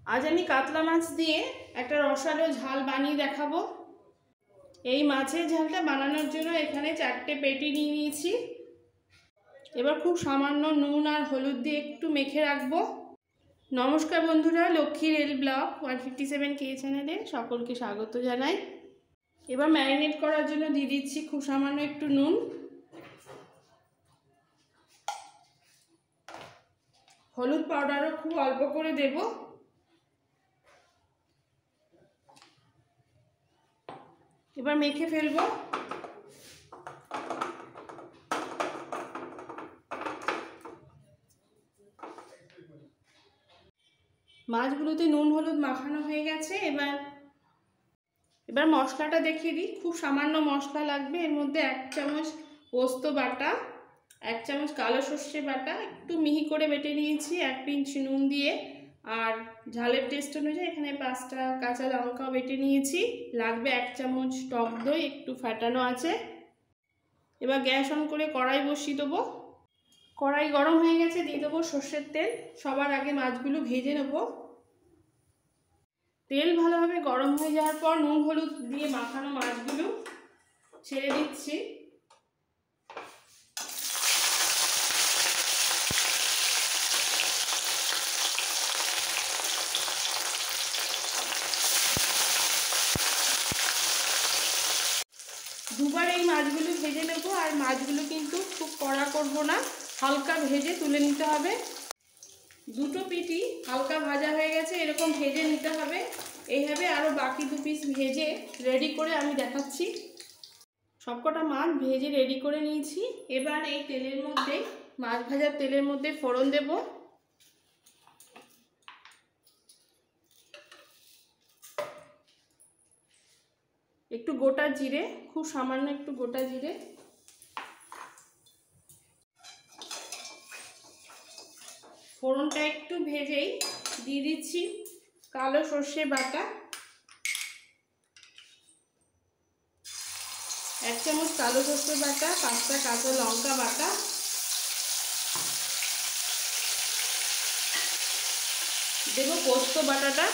আজ আমি কাতলা মাছ দিয়ে একটা রসালো ঝাল বানিয়ে দেখাবো। এই মাছের ঝালটা বানানোর জন্য এখানে 4টে পেটি নিয়ে নিয়েছি। এবার খুব সামান্য নুন আর হলুদ দিয়ে একটু মেখে রাখবো। নমস্কার বন্ধুরা, লক্ষ্মী রেল ব্লগ 157K চ্যানেলে সকলকে স্বাগত জানাই। এবার ম্যারিনেট করার জন্য দিয়ে দিচ্ছি খুব সামান্য একটু নুন, হলুদ পাউডারও খুব অল্প করে দেব। এবার মেখে ফেলবো। মাছগুলোতে নুন হলুদ মাখানো হয়ে গেছে। এবার মশলাটা দেখিয়ে দিই। খুব সামান্য মশলা লাগবে। এর মধ্যে 1 চামচ পোস্ত বাটা, 1 চামচ কালো সর্ষে বাটা একটু মিহি করে বেটে নিয়েছি 1 পিঞ্চ নুন দিয়ে, আর ঝালের টেস্ট অনুযায়ী এখানে 5টা কাঁচা লঙ্কা বেটে নিয়েছি। লাগবে 1 চামচ টক দই একটু ফাটানো আছে। এবার গ্যাস অন করে কড়াই বসিয়ে দেবো। কড়াই গরম হয়ে গেছে, দিয়ে দেবো সর্ষের তেল। সবার আগে মাছগুলো ভেজে নেব। তেল ভালোভাবে গরম হয়ে যাওয়ার পর নুন হলুদ দিয়ে মাখানো মাছগুলো ছেড়ে দিচ্ছি। দুবার এই মাছগুলো ভেজে নেব। আর মাছগুলো কিন্তু খুব কড়া করব না, হালকা ভেজে তুলে নিতে হবে। দুটো পিঠই হালকা ভাজা হয়ে গেছে, এরকম ভেজে নিতে হবে। এইভাবে আরও বাকি 2 পিস ভেজে রেডি করে আমি দেখাচ্ছি। সবকটা মাছ ভেজে রেডি করে নিয়েছি। এবার এই তেলের মধ্যে, মাছ ভাজার তেলের মধ্যে ফোড়ন দেব। একটু গোটা জিরে, খুব সামান্য একটু গোটা জিরে, ফোড়নটা একটু ভেজেই দিয়ে দিচ্ছি কালো সর্ষে বাটা, 1 চামচ কালো সর্ষে বাটা, 5টা কাঁচা লঙ্কা বাটা, দেব পোস্ত বাটাটা,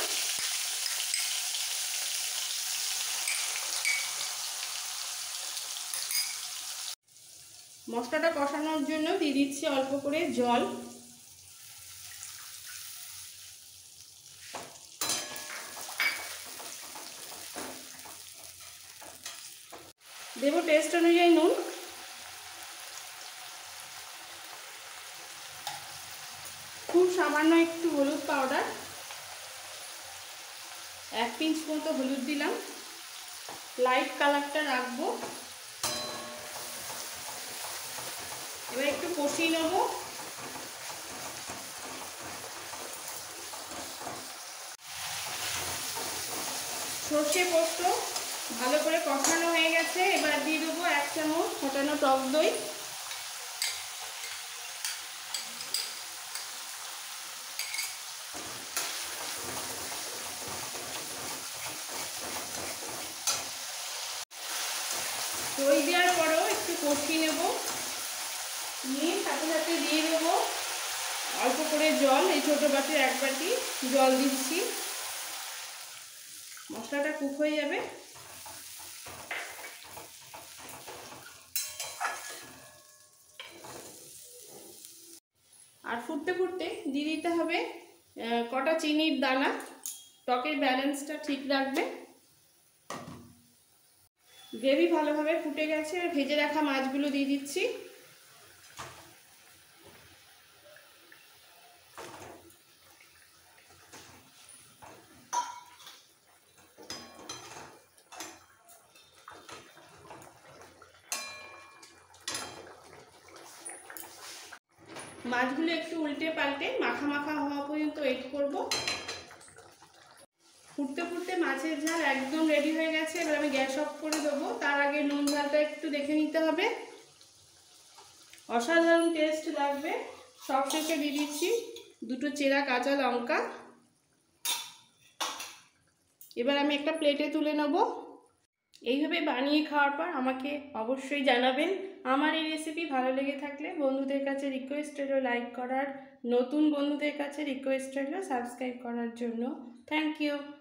মশলাটা কষানোর জন্য দিয়ে দিচ্ছি অল্প করে জল। দেব টেস্ট অনুযায়ী নুন। খুব সামান্য একটু হলুদ পাউডার, 1 পিঞ্চ মতো হলুদ দিলাম। লাইট কালারটা রাখবো। এবার একটু কষিয়ে নেব। সর্ষে পোস্ত ভালো করে কষানো হয়ে গেছে। এবার দিয়ে দেবো 1 চামচ ফোটানো টক দই, দই দেওয়ার পরেও একটু কষিয়ে নেব। নিয়ে সাথে সাথে দিয়ে দেবো অল্প করে জল। এই ছোটো বাটির 1 বাটি জল দিচ্ছি। মশলাটা কুক হয়ে যাবে। আর ফুটতে ফুটতে দিয়ে দিতে হবে কটা চিনির দানা, টকের ব্যালেন্সটা ঠিক রাখবে। গ্রেভি ভালোভাবে ফুটে গেছে। আর ভেজে রাখা মাছগুলো দিয়ে দিচ্ছি। মাছগুলো একটু উল্টে পাল্টে মাখা মাখা হওয়া পর্যন্ত ওয়েট করব। ফুটতে ফুটতে মাছের ঝাল একদম রেডি হয়ে গেছে। এবার আমি গ্যাস অফ করে দেবো। তার আগে নুন ঝালটা একটু দেখে নিতে হবে। অসাধারণ টেস্ট লাগবে। সবশেষে দিয়ে দিচ্ছি 2টো চেরা কাঁচা লঙ্কা। এবার আমি একটা প্লেটে তুলে নেব। এইভাবে বানিয়ে খাওয়ার পর আমাকে অবশ্যই জানাবেন। আমার এই রেসিপি ভালো লেগে থাকলে বন্ধুদের কাছে রিকোয়েস্ট রইল লাইক করার, নতুন বন্ধুদের কাছে রিকোয়েস্ট রইল সাবস্ক্রাইব করার জন্য। Thank you.